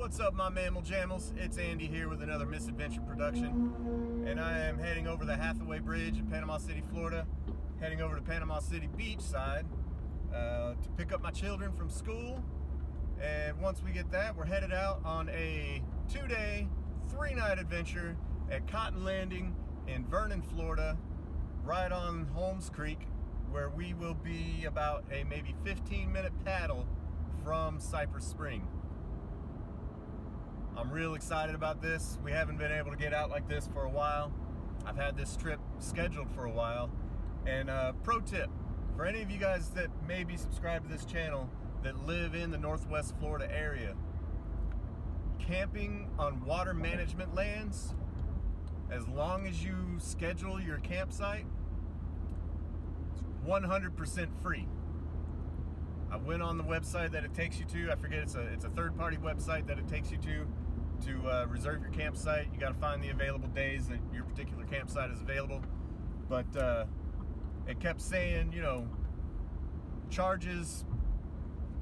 What's up, my mammal jammals? It's Andy here with another Misadventure production, and I am heading over the Hathaway Bridge in Panama City, Florida, heading over to Panama City beach side to pick up my children from school. And once we get that, we're headed out on a 2-day, 3-night adventure at Cotton Landing in Vernon, Florida, right on Holmes Creek, where we will be about a maybe 15-minute paddle from Cypress Spring. I'm real excited about this. We haven't been able to get out like this for a while. I've had this trip scheduled for a while. And pro tip, for any of you guys that may be subscribed to this channel that live in the Northwest Florida area, camping on water management lands, as long as you schedule your campsite, it's 100% free. I went on the website that it takes you to. I forget, it's a third-party website that it takes you to reserve your campsite. You got to find the available days that your particular campsite is available. But it kept saying, you know, charges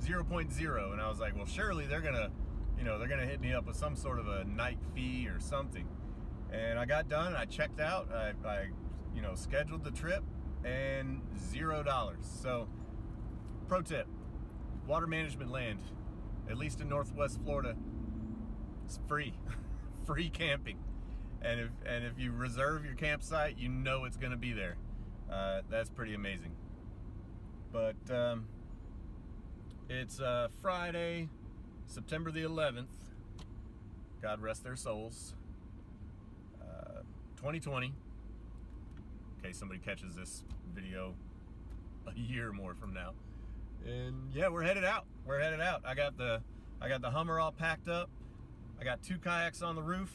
0.0, and I was like, well, surely they're gonna hit me up with some sort of a night fee or something. And I got done. I checked out. I scheduled the trip, and $0. So, pro tip: water management land, at least in Northwest Florida, it's free. Free camping. And if you reserve your campsite, you know it's going to be there. That's pretty amazing. But it's Friday, September the 11th. God rest their souls. 2020. In case somebody catches this video a year or more from now. And yeah, we're headed out. I got the Hummer all packed up. I got 2 kayaks on the roof,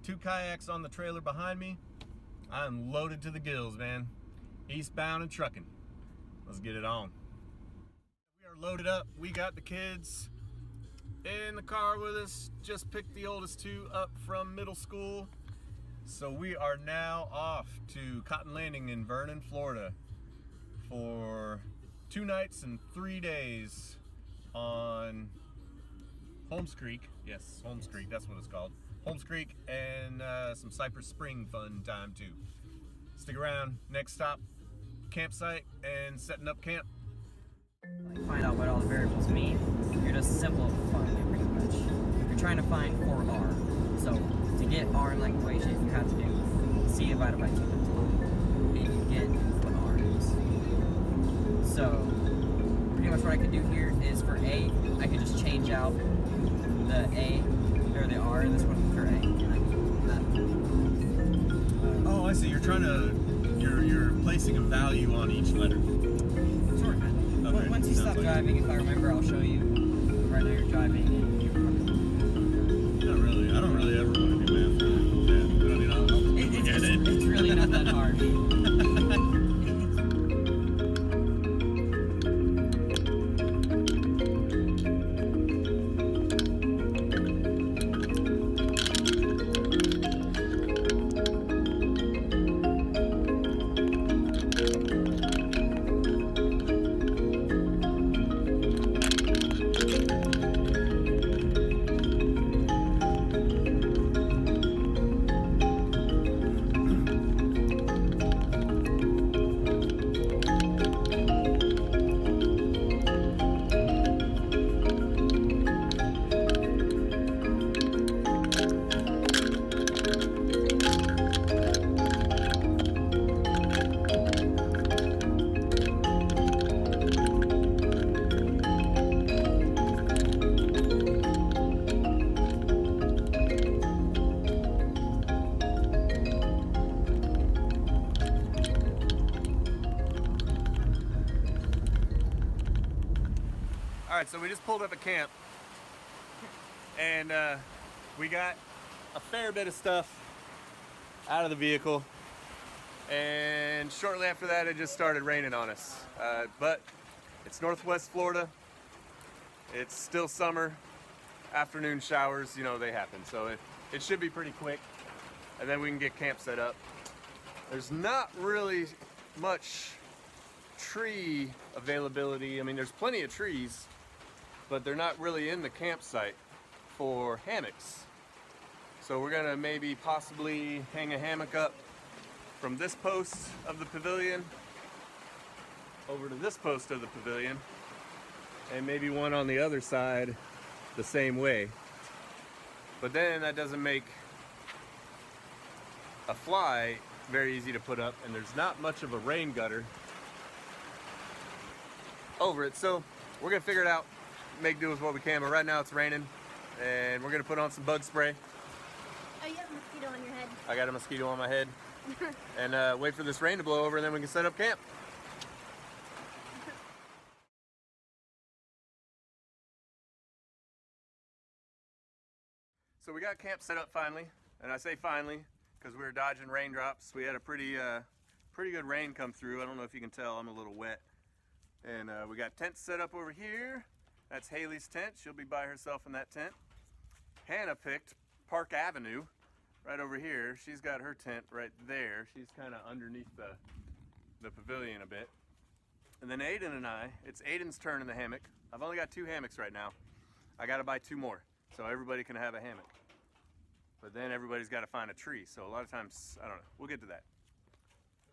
2 kayaks on the trailer behind me. I'm loaded to the gills, man. Eastbound and trucking. Let's get it on. We are loaded up. We got the kids in the car with us. Just picked the oldest 2 up from middle school. So we are now off to Cotton Landing in Vernon, Florida for 2 nights and 3 days on Holmes Creek. Yes, Holmes Creek, that's what it's called. Holmes Creek, and some Cypress Spring fun time too. Stick around. Next stop, campsite and setting up camp. Find out what all the variables mean. You're just simplifying it pretty much. You're trying to find 4R. So to get R in like equation, you have to do C divided by 2 times Y. And you get what R is. So pretty much what I could do here is for A, I could just change out the A or the R in this one for A. And I can Oh, I see. You're placing a value on each letter. Sort of. Okay. Once you stop driving, if I remember, I'll show you. Right now you're driving and you're Not really. I don't really ever want to do math. I mean, I'll get it. It's really not that hard. Alright, so we just pulled up at camp, and we got a fair bit of stuff out of the vehicle, and shortly after that it just started raining on us. But it's Northwest Florida, it's still summer, afternoon showers, you know, they happen, so it should be pretty quick, and then we can get camp set up. There's not really much tree availability. I mean, there's plenty of trees, but they're not really in the campsite for hammocks. So we're gonna maybe possibly hang a hammock up from this post of the pavilion over to this post of the pavilion, and maybe one on the other side the same way. But then that doesn't make a fly very easy to put up, and there's not much of a rain gutter over it. So we're gonna figure it out, make do with what we can, but right now it's raining and we're gonna put on some bug spray. Oh, you have a mosquito on your head. I got a mosquito on my head. And wait for this rain to blow over, and then we can set up camp. So we got camp set up finally, and I say finally because we were dodging raindrops. We had a pretty good rain come through. I don't know if you can tell, I'm a little wet. And we got tents set up over here. That's Hailey's tent. She'll be by herself in that tent. Hannah picked Park Avenue right over here. She's got her tent right there. She's kind of underneath the pavilion a bit. And then Aiden and I, it's Aiden's turn in the hammock. I've only got 2 hammocks right now. I gotta buy 2 more so everybody can have a hammock. But then everybody's gotta find a tree. So a lot of times, I don't know, we'll get to that.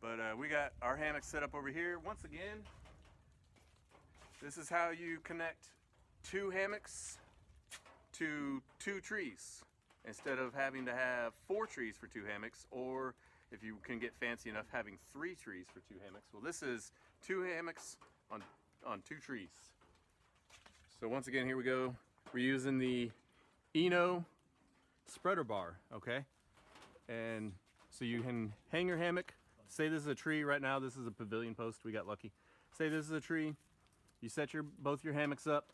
But we got our hammock set up over here. Once again, this is how you connect 2 hammocks to 2 trees instead of having to have 4 trees for 2 hammocks, or if you can get fancy enough, having 3 trees for 2 hammocks. Well, this is 2 hammocks on 2 trees. So once again, here we go. We're using the Eno spreader bar, okay? And so you can hang your hammock. Say this is a tree. Right now this is a pavilion post, we got lucky. Say this is a tree. You set both your hammocks up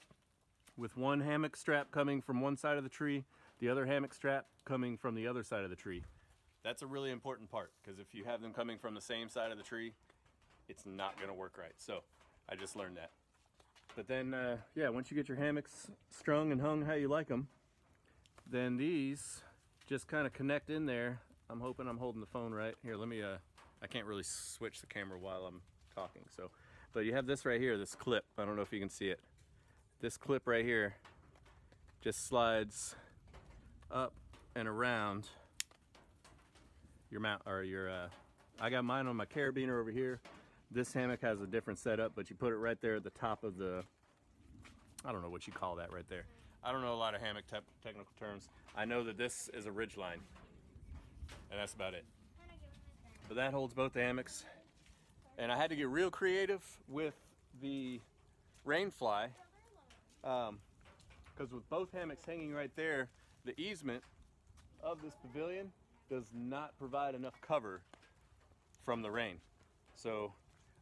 with one hammock strap coming from one side of the tree, the other hammock strap coming from the other side of the tree. That's a really important part, because if you have them coming from the same side of the tree, it's not gonna work right. So I just learned that. But then, yeah, once you get your hammocks strung and hung how you like them, then these just kind of connect in there. I'm hoping I'm holding the phone right. Here, let me, I can't really switch the camera while I'm talking, so. But you have this right here, this clip. I don't know if you can see it. This clip right here just slides up and around your mount, or your, I got mine on my carabiner over here. This hammock has a different setup, but you put it right there at the top of the, I don't know what you call that right there. I don't know a lot of hammock technical terms. I know that this is a ridge line, and that's about it. But that holds both the hammocks. And I had to get real creative with the rain fly, because with both hammocks hanging right there, the easement of this pavilion does not provide enough cover from the rain. So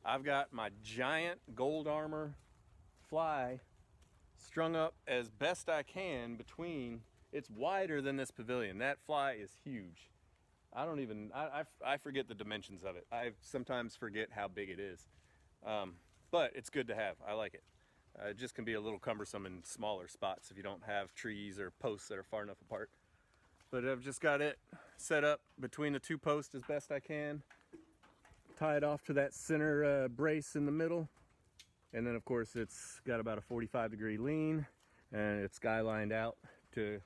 I've got my giant gold armor fly strung up as best I can between, it's wider than this pavilion. That fly is huge. I don't even, I forget the dimensions of it. I sometimes forget how big it is. But it's good to have, I like it. It just can be a little cumbersome in smaller spots if you don't have trees or posts that are far enough apart. But I've just got it set up between the 2 posts as best I can. Tie it off to that center brace in the middle. And then of course it's got about a 45-degree lean, and it's skylined out to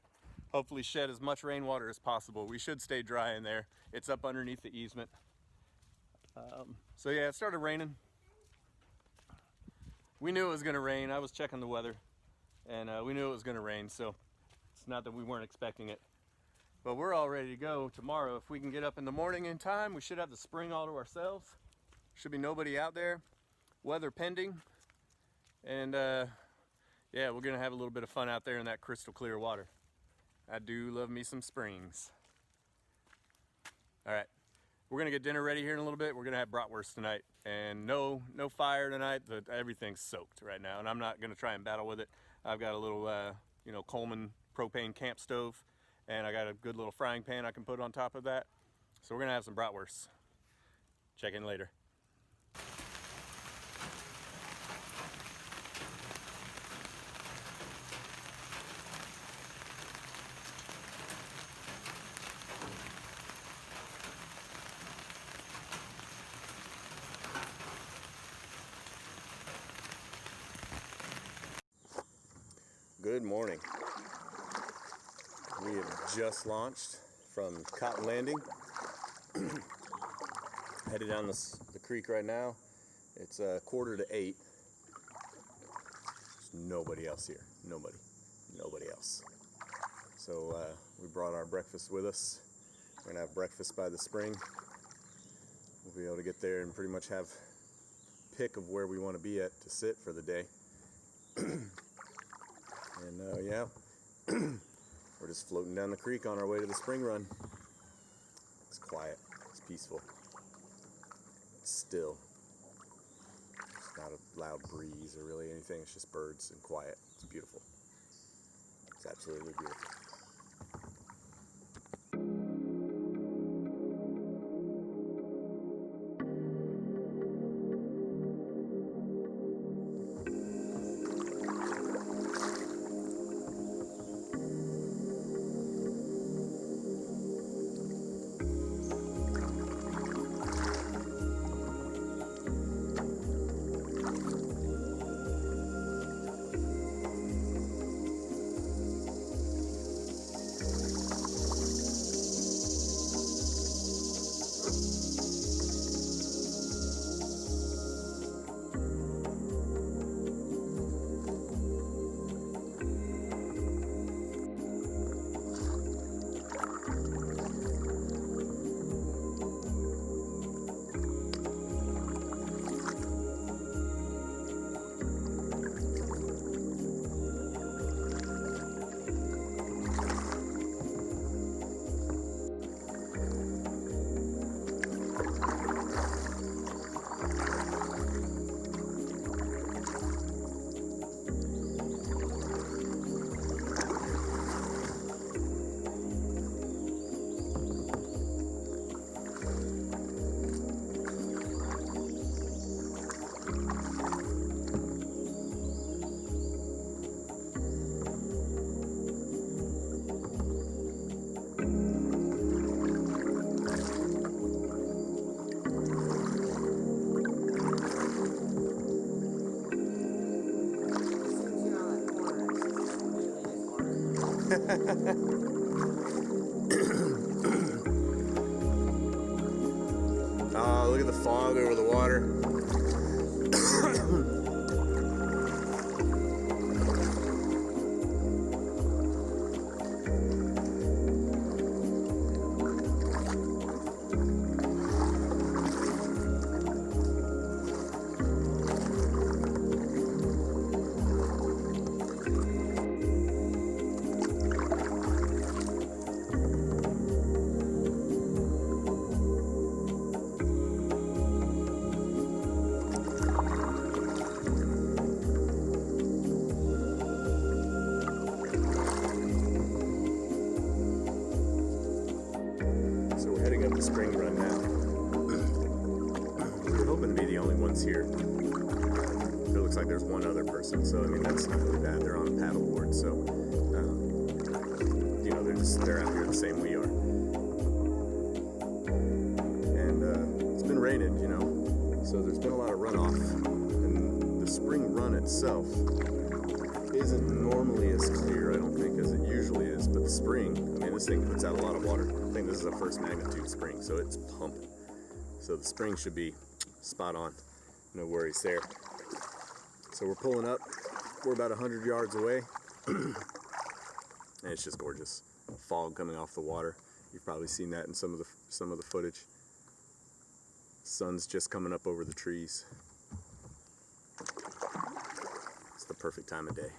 hopefully shed as much rainwater as possible. We should stay dry in there. It's up underneath the easement. So yeah, it started raining. We knew it was gonna rain. I was checking the weather, and we knew it was gonna rain, so it's not that we weren't expecting it. But we're all ready to go tomorrow. If we can get up in the morning in time, we should have the spring all to ourselves. Should be nobody out there, weather pending. And yeah, we're gonna have a little bit of fun out there in that crystal clear water. I do love me some springs. All right, we're gonna get dinner ready here in a little bit. We're gonna have bratwurst tonight, and no fire tonight. Everything's soaked right now, and I'm not gonna try and battle with it. I've got a little, you know, Coleman propane camp stove, and I got a good little frying pan I can put on top of that. So we're gonna have some bratwurst. Check in later. Good morning. We have just launched from Cotton Landing. Headed down the creek right now. It's 7:45. There's nobody else here. Nobody else. So we brought our breakfast with us. We're gonna have breakfast by the spring. We'll be able to get there and pretty much have pick of where we want to be at to sit for the day. And yeah, we're just floating down the creek on our way to the spring run. It's quiet, it's peaceful, it's still. It's not a loud breeze or really anything, it's just birds and quiet. It's beautiful. It's absolutely beautiful. Oh, look at the fog over the water. The spring run now. We're hoping to be the only ones here. It looks like there's one other person, so I mean that's not really bad. They're on a paddleboard, so you know they're out here the same we are. And it's been raining, you know, so there's been a lot of runoff. And the spring run itself isn't normally as clear, I don't think, as it usually is. But the spring, I mean, this thing puts out a lot of water. I think this is a first magnitude spring, so it's pumping. So the spring should be spot on. No worries there. So we're pulling up. We're about 100 yards away. And it's just gorgeous. Fog coming off the water. You've probably seen that in some of the footage. Sun's just coming up over the trees. It's the perfect time of day.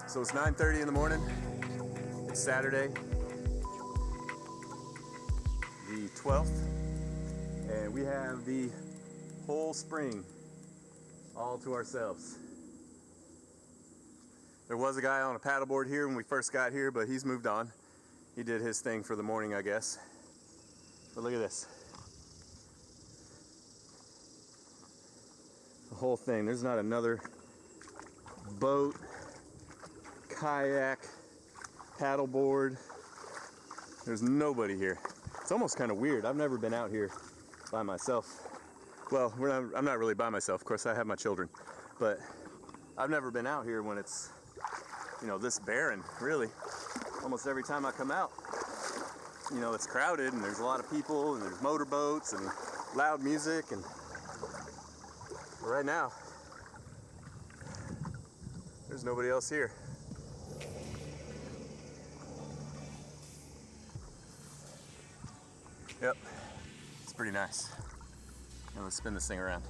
So it's 9:30 in the morning. It's Saturday, the 12th. and we have the whole spring all to ourselves. There was a guy on a paddleboard here when we first got here, but he's moved on. He did his thing for the morning, I guess. But look at this. The whole thing. There's not another boat, kayak, paddleboard. There's nobody here. It's almost kind of weird. I've never been out here by myself. Well, I'm not really by myself. Of course, I have my children. But I've never been out here when it's, you know, this barren, really. Almost every time I come out, you know, it's crowded and there's a lot of people and there's motorboats and loud music. And right now, there's nobody else here. Yep, it's pretty nice. Now let's spin this thing around.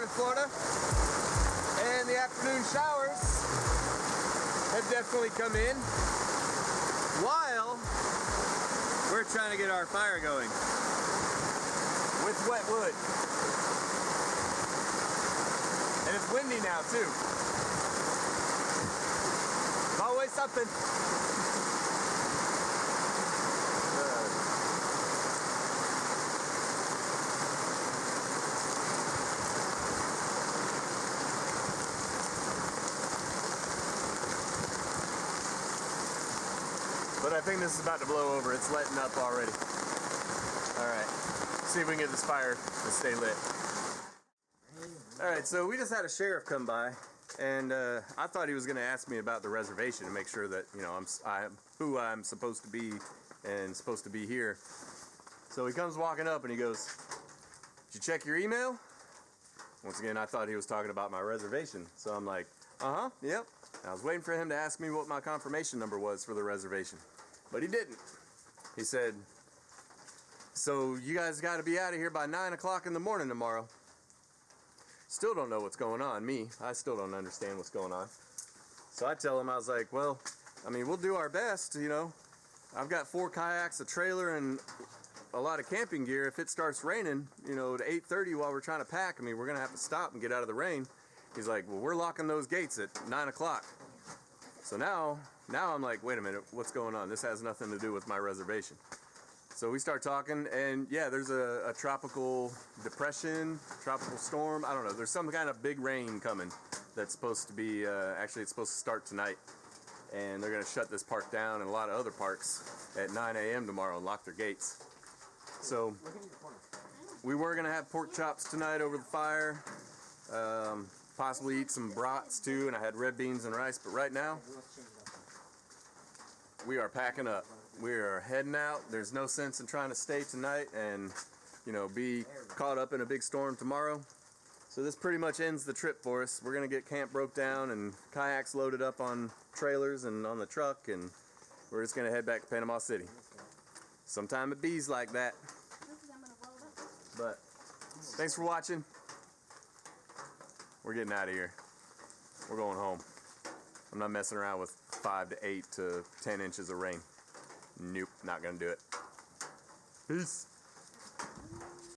in Florida, and the afternoon showers have definitely come in while we're trying to get our fire going with wet wood. And it's windy now too. There's always something. But I think this is about to blow over. It's letting up already. All right, see if we can get this fire to stay lit. All right, so we just had a sheriff come by, and I thought he was going to ask me about the reservation to make sure that, you know, I'm who I'm supposed to be and supposed to be here. So he comes walking up and he goes, "Did you check your email?" Once again, I thought he was talking about my reservation. So I'm like, yep. I was waiting for him to ask me what my confirmation number was for the reservation, but he didn't. He said, "So you guys got to be out of here by 9 o'clock in the morning tomorrow." Still don't know what's going on. I still don't understand what's going on. So I tell him, I was like, well, I mean, we'll do our best, you know. I've got 4 kayaks, a trailer, and a lot of camping gear. If it starts raining, you know, at 8:30 while we're trying to pack, I mean, we're going to have to stop and get out of the rain. He's like, well, we're locking those gates at 9 o'clock. So now I'm like, wait a minute, what's going on? This has nothing to do with my reservation. So we start talking, and yeah, there's a tropical depression, tropical storm. I don't know. There's some kind of big rain coming that's supposed to be, actually it's supposed to start tonight. And they're going to shut this park down and a lot of other parks at 9 a.m. tomorrow and lock their gates. So we were going to have pork chops tonight over the fire, possibly eat some brats too, and I had red beans and rice, but right now we are packing up. We are heading out. There's no sense in trying to stay tonight and, you know, be caught up in a big storm tomorrow. So this pretty much ends the trip for us. We're going to get camp broke down and kayaks loaded up on trailers and on the truck, and we're just going to head back to Panama City. Sometime it bees like that. But thanks for watching. We're getting out of here. We're going home. I'm not messing around with 5 to 8 to 10 inches of rain. Nope, not gonna do it. Peace.